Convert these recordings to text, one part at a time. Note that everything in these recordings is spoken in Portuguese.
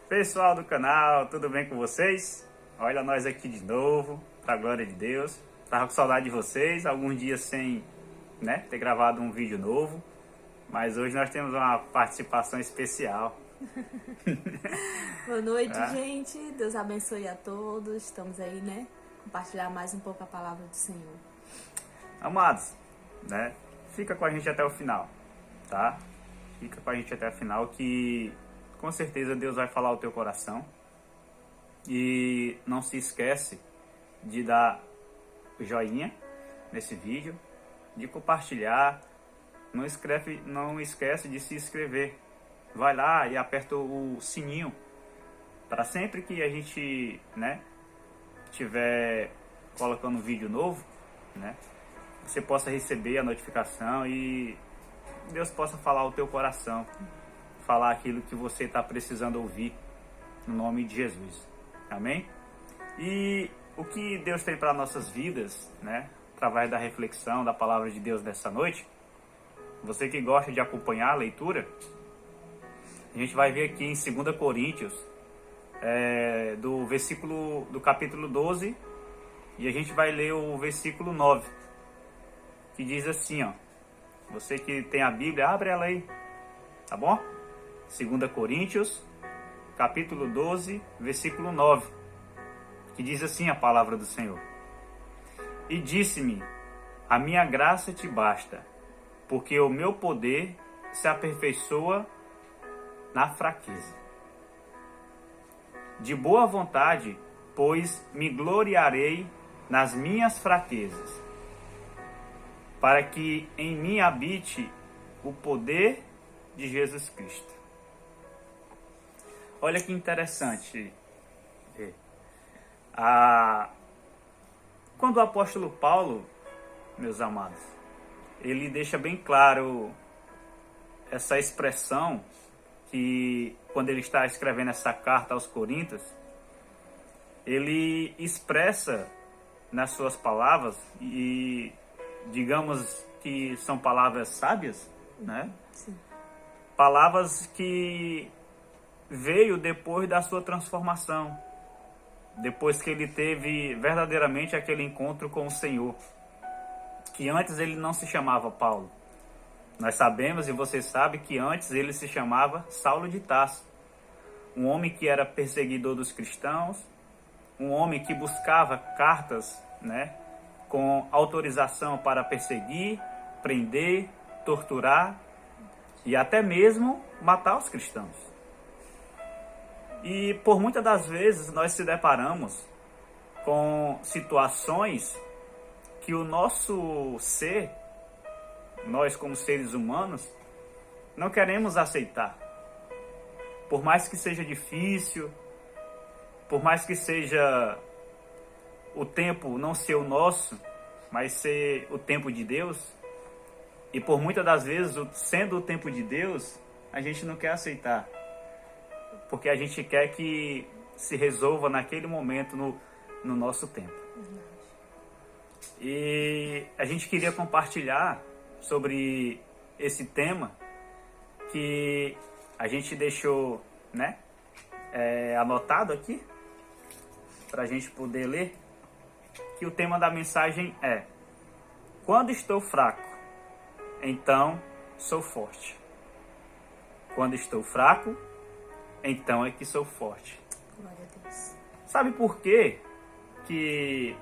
Pessoal do canal, tudo bem com vocês? Olha nós aqui de novo, pra glória de Deus. Tava com saudade de vocês, alguns dias sem, ter gravado um vídeo novo. Mas hoje nós temos uma participação especial. Boa noite, gente. Deus abençoe a todos. Estamos aí, compartilhar mais um pouco a palavra do Senhor. Amados, fica com a gente até o final, tá? Fica com a gente até o final que com certeza Deus vai falar ao teu coração. E não se esquece de dar o joinha nesse vídeo, de compartilhar. Não esquece de se inscrever. Vai lá e aperta o sininho para sempre que a gente, tiver colocando um vídeo novo, você possa receber a notificação e Deus possa falar ao teu coração, falar aquilo que você está precisando ouvir, no nome de Jesus. Amém? E o que Deus tem para nossas vidas, através da reflexão da palavra de Deus dessa noite, você que gosta de acompanhar a leitura, a gente vai ver aqui em 2 Coríntios, do capítulo 12, e a gente vai ler o versículo 9, que diz assim, ó. Você que tem a Bíblia, abre ela aí, tá bom? 2 Coríntios, capítulo 12, versículo 9, que diz assim a palavra do Senhor. E disse-me, a minha graça te basta, porque o meu poder se aperfeiçoa na fraqueza. De boa vontade, pois me gloriarei nas minhas fraquezas, para que em mim habite o poder de Jesus Cristo. Olha que interessante. Quando o apóstolo Paulo, meus amados, ele deixa bem claro essa expressão que quando ele está escrevendo essa carta aos Coríntios, ele expressa nas suas palavras, e digamos que são palavras sábias, Sim. Palavras que veio depois da sua transformação, depois que ele teve verdadeiramente aquele encontro com o Senhor, que antes ele não se chamava Paulo. Nós sabemos, e você sabe, que antes ele se chamava Saulo de Tarso, um homem que era perseguidor dos cristãos, um homem que buscava cartas, com autorização para perseguir, prender, torturar e até mesmo matar os cristãos. E por muitas das vezes nós se deparamos com situações que o nosso ser, nós como seres humanos, não queremos aceitar. Por mais que seja difícil, por mais que seja o tempo não ser o nosso, mas ser o tempo de Deus, e por muitas das vezes, sendo o tempo de Deus, a gente não quer aceitar, porque a gente quer que se resolva naquele momento, no nosso tempo. E a gente queria compartilhar sobre esse tema que a gente deixou anotado aqui para a gente poder ler, que o tema da mensagem é: quando estou fraco, então sou forte. Quando estou fraco, então é que sou forte. Glória a Deus. Sabe por quê que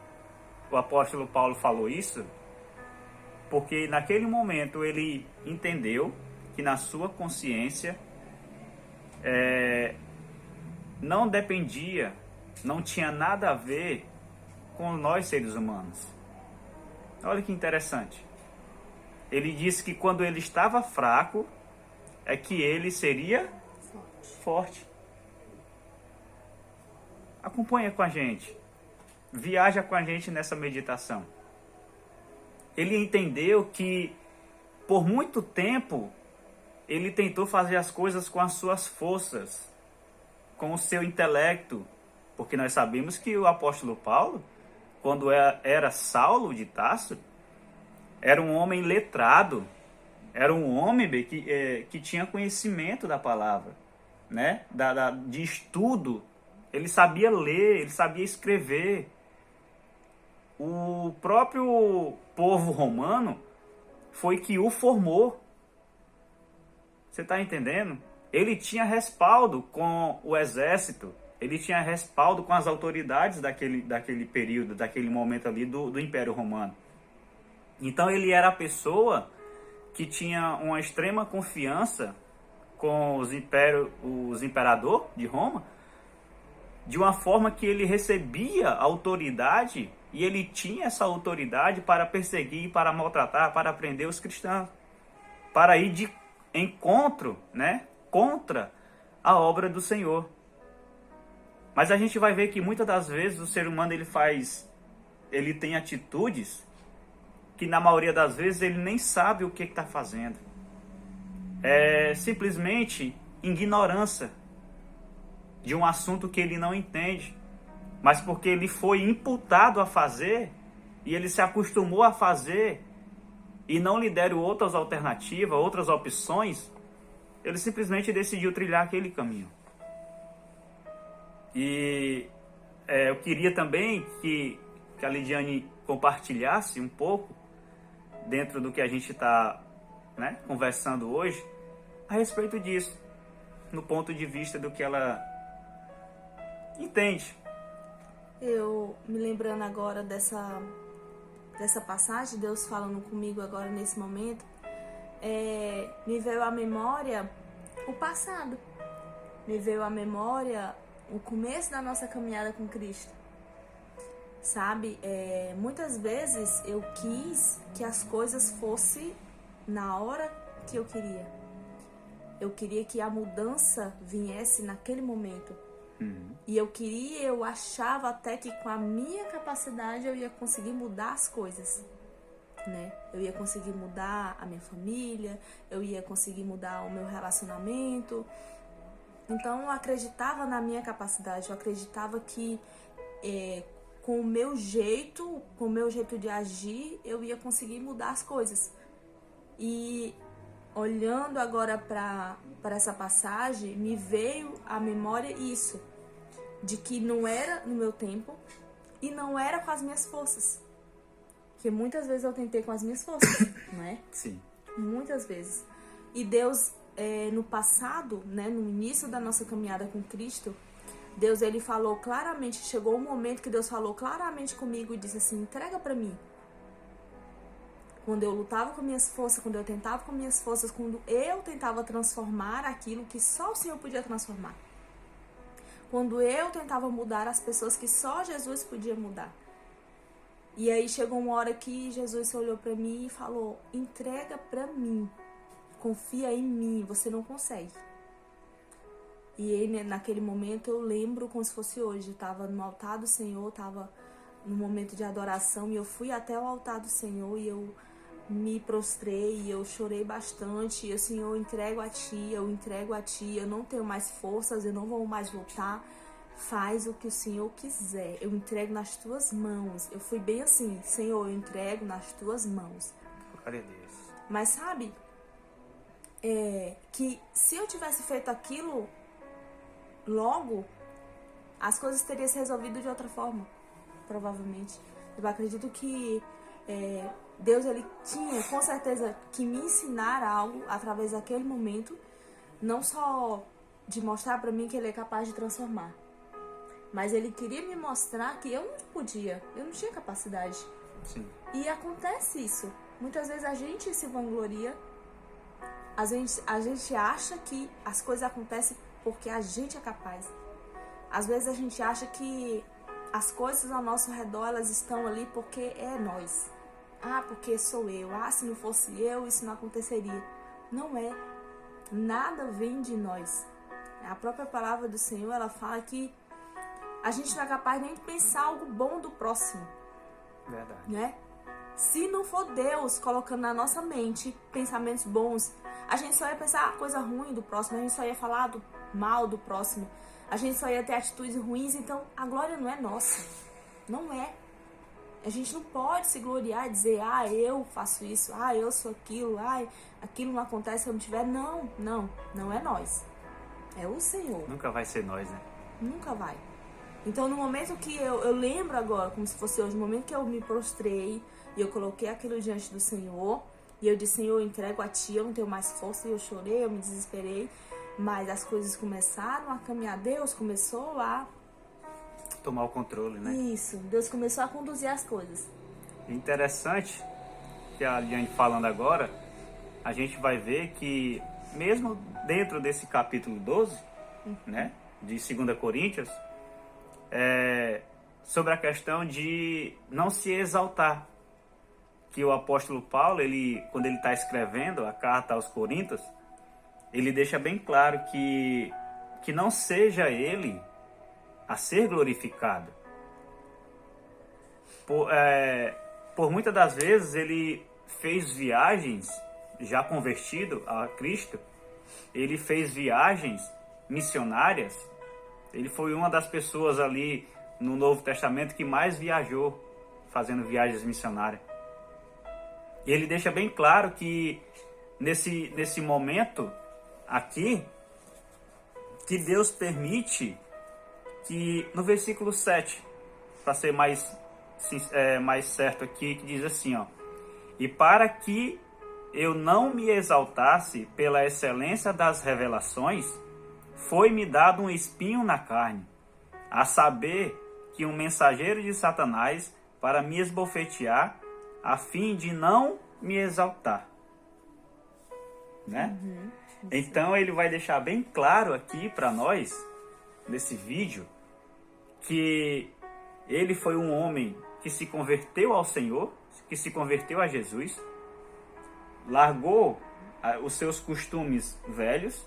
o apóstolo Paulo falou isso? Porque naquele momento ele entendeu que na sua consciência não dependia, não tinha nada a ver com nós seres humanos. Olha que interessante. Ele disse que quando ele estava fraco, é que ele seria forte. Acompanha com a gente. Viaja com a gente nessa meditação. Ele entendeu que por muito tempo ele tentou fazer as coisas com as suas forças, com o seu intelecto, porque nós sabemos que o apóstolo Paulo, quando era Saulo de Tarso, era um homem letrado, era um homem que tinha conhecimento da palavra. né, de estudo. Ele sabia ler, ele sabia escrever. O próprio povo romano foi que o formou. Você está entendendo? Ele tinha respaldo com o exército, ele tinha respaldo com as autoridades daquele período, daquele momento ali do Império Romano. Então ele era a pessoa que tinha uma extrema confiança com os imperador de Roma, de uma forma que ele recebia autoridade e ele tinha essa autoridade para perseguir, para maltratar, para prender os cristãos, para ir de encontro, né, contra a obra do Senhor. Mas a gente vai ver que muitas das vezes o ser humano ele tem atitudes que na maioria das vezes ele nem sabe o que está fazendo. É simplesmente ignorância de um assunto que ele não entende, mas porque ele foi imputado a fazer e ele se acostumou a fazer e não lhe deram outras alternativas, outras opções, ele simplesmente decidiu trilhar aquele caminho. E eu queria também que a Lidiane compartilhasse um pouco, dentro do que a gente está, né, conversando hoje, a respeito disso, no ponto de vista do que ela entende. Eu me lembrando agora dessa passagem, Deus falando comigo agora nesse momento, me veio à memória o passado, me veio à memória o começo da nossa caminhada com Cristo. Sabe, muitas vezes eu quis que as coisas fossem na hora que eu queria. Eu queria que a mudança viesse naquele momento. E eu achava até que com a minha capacidade eu ia conseguir mudar as coisas, né? Eu ia conseguir mudar a minha família, eu ia conseguir mudar o meu relacionamento. Então eu acreditava na minha capacidade, eu acreditava que com o meu jeito de agir, eu ia conseguir mudar as coisas. E olhando agora para essa passagem, me veio à memória isso, de que não era no meu tempo e não era com as minhas forças. Porque muitas vezes eu tentei com as minhas forças, não é? Sim. Muitas vezes. E Deus, no passado, né, no início da nossa caminhada com Cristo, Deus, ele falou claramente, chegou um momento que Deus falou claramente comigo e disse assim, entrega pra mim. Quando eu lutava com minhas forças, quando eu tentava com minhas forças, quando eu tentava transformar aquilo que só o Senhor podia transformar. Quando eu tentava mudar as pessoas que só Jesus podia mudar. E aí chegou uma hora que Jesus olhou pra mim e falou, entrega pra mim, confia em mim, você não consegue. E aí, naquele momento eu lembro como se fosse hoje, eu estava no altar do Senhor, estava no momento de adoração e eu fui até o altar do Senhor e eu me prostrei e eu chorei bastante. E o Senhor, eu entrego a Ti, eu não tenho mais forças, eu não vou mais voltar. Faz o que o Senhor quiser, eu entrego nas Tuas mãos. Eu fui bem assim, Senhor, eu entrego nas Tuas mãos. Glória a Deus. Mas sabe, que se eu tivesse feito aquilo logo, as coisas teriam se resolvido de outra forma, provavelmente. Eu acredito que Deus, ele tinha com certeza que me ensinar algo através daquele momento, não só de mostrar pra mim que ele é capaz de transformar, mas ele queria me mostrar que eu não podia, eu não tinha capacidade. Sim. E acontece isso. Muitas vezes a gente se vangloria, a gente acha que as coisas acontecem porque a gente é capaz. Às vezes a gente acha que as coisas ao nosso redor, elas estão ali porque é nós. Ah, porque sou eu. Ah, se não fosse eu, isso não aconteceria. Não é. Nada vem de nós. A própria palavra do Senhor, ela fala que a gente não é capaz nem de pensar algo bom do próximo. Verdade. Né? Se não for Deus colocando na nossa mente pensamentos bons, a gente só ia pensar coisa ruim do próximo, a gente só ia falar do mal do próximo, a gente só ia ter atitudes ruins. Então a glória não é nossa, não é. A gente não pode se gloriar e dizer, ah, eu faço isso, ah, eu sou aquilo, ah, aquilo não acontece se eu não tiver. Não é nós. É o Senhor. Nunca vai ser nós, né? Nunca vai. Então, no momento que eu lembro agora, como se fosse hoje, no momento que eu me prostrei e eu coloquei aquilo diante do Senhor, e eu disse, Senhor, eu entrego a Ti, eu não tenho mais força, e eu chorei, eu me desesperei, mas as coisas começaram a caminhar, Deus começou a... Tomar o controle, né? Isso, Deus começou a conduzir as coisas. Interessante que a Liane falando agora, a gente vai ver que mesmo dentro desse capítulo 12, né, de 2 Coríntios, sobre a questão de não se exaltar, que o apóstolo Paulo, quando ele está escrevendo a carta aos Coríntios, ele deixa bem claro que não seja ele a ser glorificado. Por muitas das vezes ele fez viagens, já convertido a Cristo, ele fez viagens missionárias. Ele foi uma das pessoas ali no Novo Testamento que mais viajou, fazendo viagens missionárias. E ele deixa bem claro que nesse momento aqui, que Deus permite que, no versículo 7, para ser mais certo aqui, que diz assim, ó: e para que eu não me exaltasse pela excelência das revelações, foi-me dado um espinho na carne, a saber, que um mensageiro de Satanás, para me esbofetear, a fim de não me exaltar. Né? Então ele vai deixar bem claro aqui para nós, nesse vídeo, que ele foi um homem que se converteu ao Senhor, que se converteu a Jesus, largou os seus costumes velhos,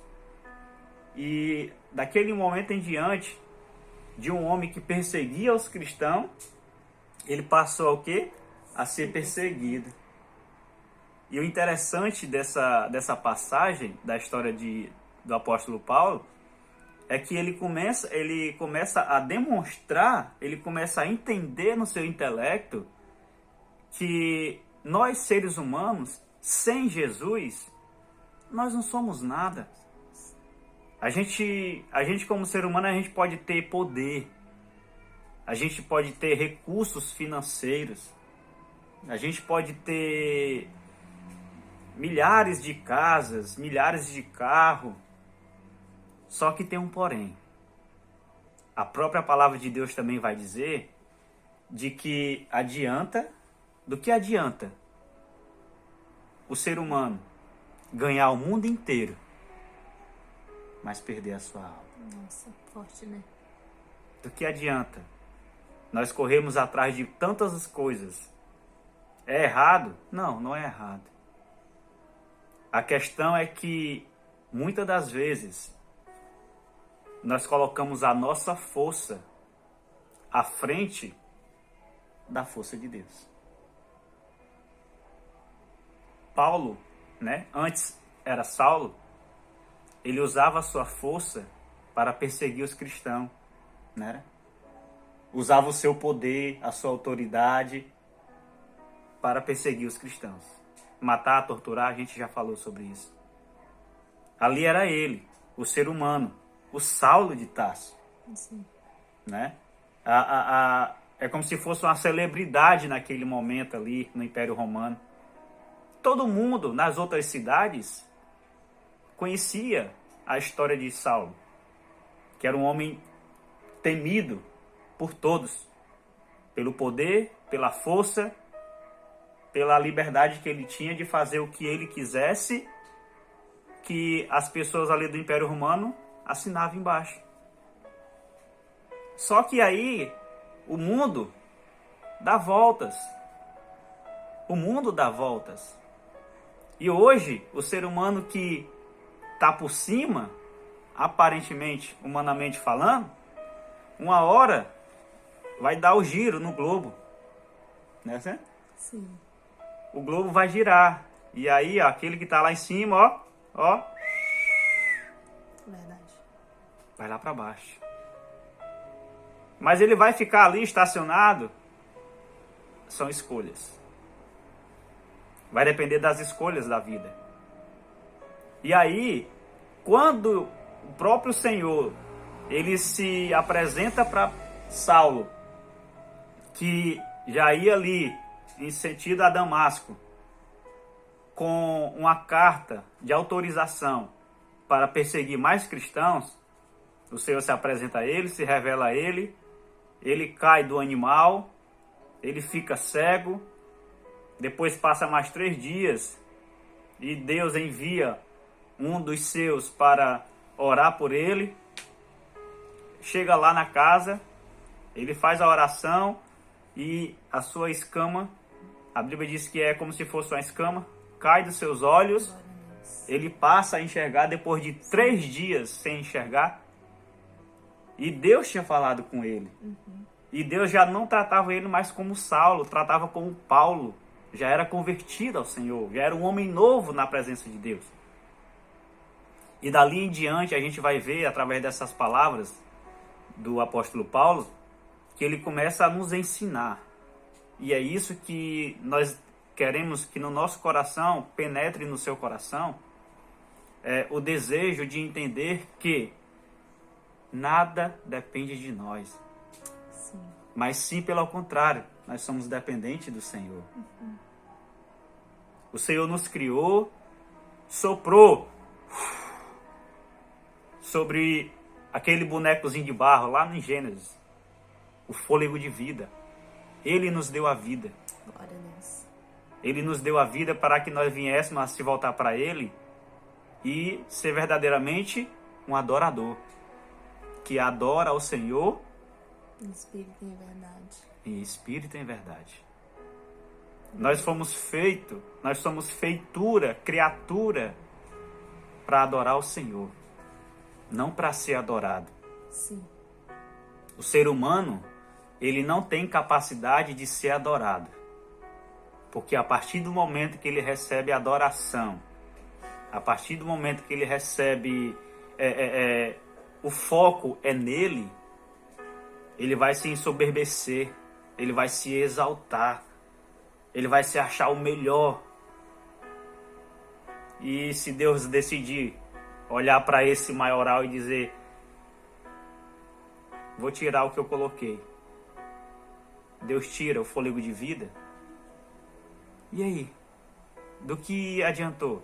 e daquele momento em diante, de um homem que perseguia os cristãos, ele passou ao quê? A ser perseguido. E o interessante dessa passagem da história do apóstolo Paulo é que ele começa a demonstrar, ele começa a entender no seu intelecto que nós, seres humanos, sem Jesus, nós não somos nada. A gente como ser humano, a gente pode ter poder, a gente pode ter recursos financeiros, a gente pode ter milhares de casas, milhares de carros, só que tem um porém. A própria palavra de Deus também vai dizer de que do que adianta o ser humano ganhar o mundo inteiro, mas perder a sua alma. Nossa, forte, né? Do que adianta nós corremos atrás de tantas coisas? É errado? Não, não é errado. A questão é que muitas das vezes nós colocamos a nossa força à frente da força de Deus. Paulo, né, antes era Saulo, ele usava a sua força para perseguir os cristãos, né? Usava o seu poder, a sua autoridade para perseguir os cristãos. Matar, torturar, a gente já falou sobre isso. Ali era ele, o ser humano, o Saulo de Tarso. Sim. Né? É como se fosse uma celebridade naquele momento ali no Império Romano. Todo mundo nas outras cidades conhecia a história de Saulo, que era um homem temido por todos, pelo poder, pela força, pela liberdade que ele tinha de fazer o que ele quisesse, que as pessoas ali do Império Romano assinavam embaixo. Só que aí o mundo dá voltas. O mundo dá voltas. E hoje, o ser humano que está por cima, aparentemente, humanamente falando, uma hora vai dar o giro no globo. Né? Sim. O globo vai girar. E aí, ó, aquele que está lá em cima, ó, Verdade. vai lá para baixo. Mas ele vai ficar ali estacionado? São escolhas. Vai depender das escolhas da vida. E aí, quando o próprio Senhor, ele se apresenta para Saulo, que já ia ali em sentido a Damasco, com uma carta de autorização para perseguir mais cristãos, o Senhor se apresenta a ele, se revela a ele, ele cai do animal, ele fica cego, depois passa mais 3 dias e Deus envia um dos seus para orar por ele. Chega lá na casa, ele faz a oração e a sua escama, a Bíblia diz que é como se fosse uma escama, cai dos seus olhos, ele passa a enxergar depois de 3 dias sem enxergar. E Deus tinha falado com ele. E Deus já não tratava ele mais como Saulo, tratava como Paulo. Já era convertido ao Senhor, já era um homem novo na presença de Deus. E dali em diante a gente vai ver, através dessas palavras do apóstolo Paulo, que ele começa a nos ensinar. E é isso que nós queremos que no nosso coração, penetre no seu coração, o desejo de entender que nada depende de nós. Sim. Mas sim, pelo contrário, nós somos dependentes do Senhor. O Senhor nos criou, soprou sobre aquele bonecozinho de barro lá em Gênesis, o fôlego de vida. Ele nos deu a vida. Glória a Deus. Ele nos deu a vida para que nós viéssemos a se voltar para Ele e ser verdadeiramente um adorador, que adora ao Senhor Em espírito e em verdade. em espírito e em verdade. Nós somos feitura, criatura para adorar o Senhor, não para ser adorado. Sim. O ser humano, ele não tem capacidade de ser adorado, porque a partir do momento que ele recebe adoração, a partir do momento que ele recebe o foco é nele, ele vai se ensoberbecer, ele vai se exaltar, ele vai se achar o melhor. E se Deus decidir olhar para esse maioral e dizer: vou tirar o que eu coloquei, Deus tira o fôlego de vida, e aí? Do que adiantou?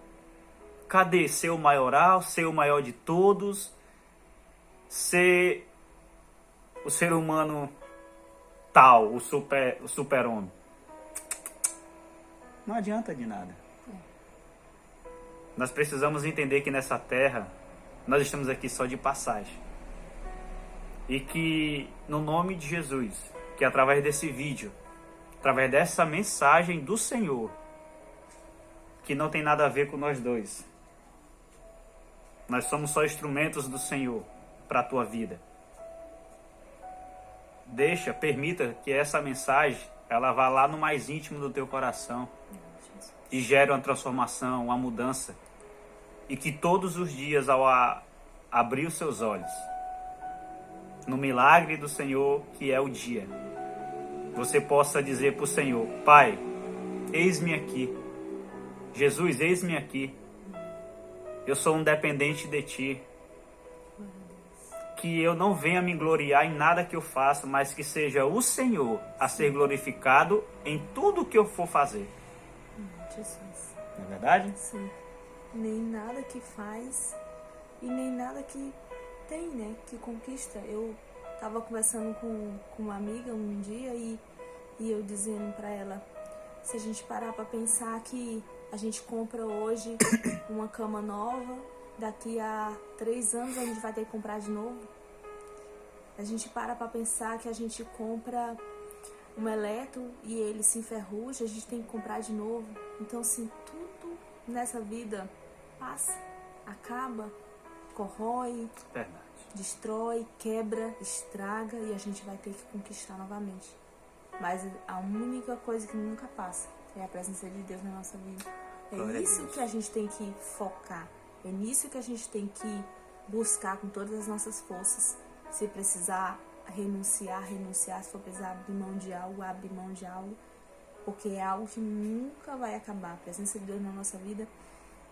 Cadê ser o maioral, ser o maior de todos, ser o ser humano tal, o super-homem? Não adianta de nada. Nós precisamos entender que nessa terra, nós estamos aqui só de passagem. E que no nome de Jesus, que através desse vídeo, através dessa mensagem do Senhor, que não tem nada a ver com nós dois, nós somos só instrumentos do Senhor para a tua vida. Permita que essa mensagem, ela vá lá no mais íntimo do teu coração e gere uma transformação, uma mudança. E que todos os dias, ao abrir os seus olhos, no milagre do Senhor, que é o dia, você possa dizer para o Senhor: Pai, eis-me aqui. Jesus, eis-me aqui. Eu sou um dependente de Ti. Que eu não venha me gloriar em nada que eu faça, mas que seja o Senhor a ser glorificado em tudo que eu for fazer. Jesus. Não é verdade? Sim. Nem nada que faz e nem nada que tem, né? Que conquista. Eu tava conversando com uma amiga um dia e eu dizendo pra ela: se a gente parar pra pensar que a gente compra hoje uma cama nova, daqui a 3 anos a gente vai ter que comprar de novo. A gente para pra pensar que a gente compra um eletro e ele se enferruja, a gente tem que comprar de novo. Então, assim, tudo nessa vida passa, acaba, corrói, Verdade. destrói, quebra, estraga e a gente vai ter que conquistar novamente. Mas a única coisa que nunca passa é a presença de Deus na nossa vida. É Glória a isso Deus. que a gente tem que focar. É nisso que a gente tem que buscar com todas as nossas forças. Se precisar renunciar. Se for precisar abrir mão de algo, abre mão de algo. Porque é algo que nunca vai acabar. A presença de Deus na nossa vida,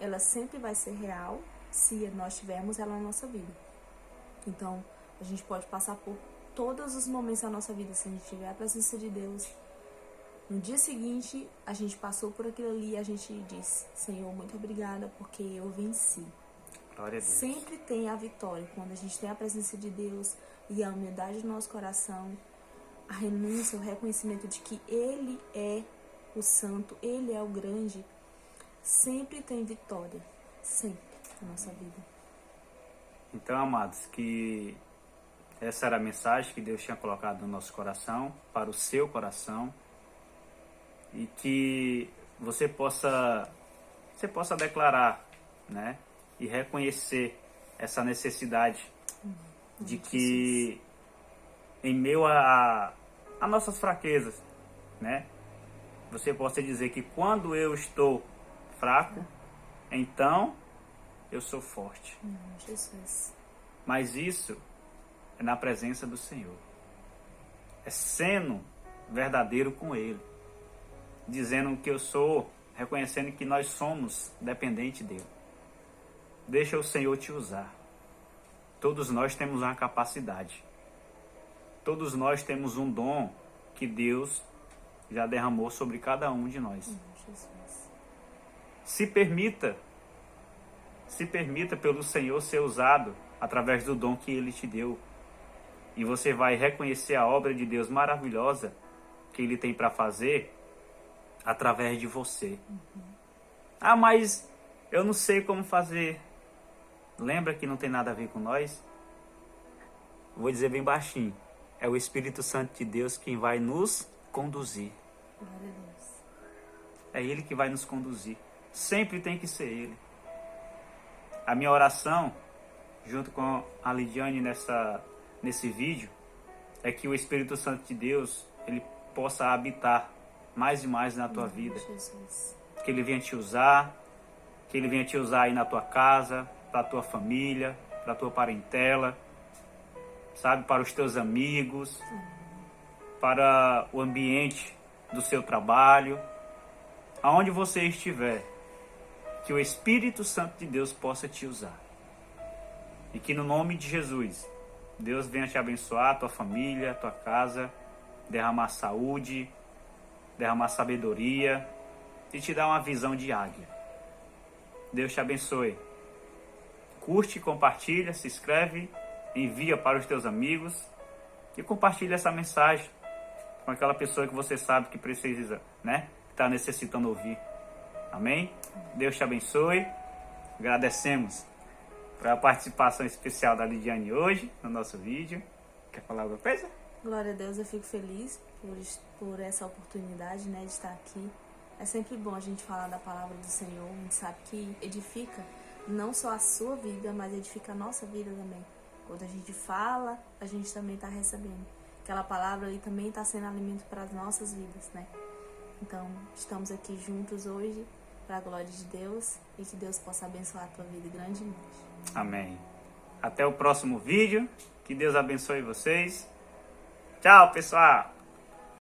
ela sempre vai ser real. se nós tivermos ela na nossa vida. Então, a gente pode passar por todos os momentos da nossa vida, se a gente tiver a presença de Deus. No dia seguinte, a gente passou por aquilo ali e a gente disse: Senhor, muito obrigada porque eu venci. Glória a Deus. Sempre tem a vitória quando a gente tem a presença de Deus e a humildade do nosso coração, a renúncia, o reconhecimento de que Ele é o santo, Ele é o grande. Sempre tem vitória, sempre na nossa vida. Então, amados, que essa era a mensagem que Deus tinha colocado no nosso coração, para o seu coração, e que você possa declarar, né, e reconhecer essa necessidade de que em meio a nossas fraquezas, né, você possa dizer que quando eu estou fraco, então eu sou forte. Jesus. Mas isso é na presença do Senhor. É sendo verdadeiro com Ele. Dizendo que eu sou, reconhecendo que nós somos dependentes dEle. Deixa o Senhor te usar. Todos nós temos uma capacidade. Todos nós temos um dom que Deus já derramou sobre cada um de nós. Jesus. Se permita pelo Senhor ser usado através do dom que Ele te deu. E você vai reconhecer a obra de Deus maravilhosa que Ele tem para fazer através de você. Ah, mas eu não sei como fazer. Lembra que não tem nada a ver com nós? Vou dizer bem baixinho. É o Espírito Santo de Deus quem vai nos conduzir. Glória a Deus. É Ele que vai nos conduzir. Sempre tem que ser Ele. A minha oração, junto com a Lidiane nesse vídeo, é que o Espírito Santo de Deus, Ele possa habitar mais e mais na tua vida. Jesus. Que Ele venha te usar, que Ele venha te usar aí na tua casa, para a tua família, para a tua parentela, sabe, para os teus amigos, para o ambiente do seu trabalho, aonde você estiver, que o Espírito Santo de Deus possa te usar. E que no nome de Jesus, Deus venha te abençoar, a tua família, a tua casa, derramar saúde, derramar sabedoria e te dar uma visão de águia. Deus te abençoe. Curte, compartilha, se inscreve, envia para os teus amigos e compartilha essa mensagem com aquela pessoa que você sabe que precisa, né? Que está necessitando ouvir. Amém? Deus te abençoe. Agradecemos pela participação especial da Lidiane hoje no nosso vídeo. Quer falar alguma coisa? Glória a Deus, eu fico feliz por essa oportunidade, né, de estar aqui. É sempre bom a gente falar da palavra do Senhor. A gente sabe que edifica não só a sua vida, mas edifica a nossa vida também. Quando a gente fala, a gente também está recebendo. Aquela palavra ali também está sendo alimento para as nossas vidas, né? Então, estamos aqui juntos hoje para a glória de Deus e que Deus possa abençoar a tua vida grandemente. Amém. Até o próximo vídeo. Que Deus abençoe vocês. Tchau, pessoal.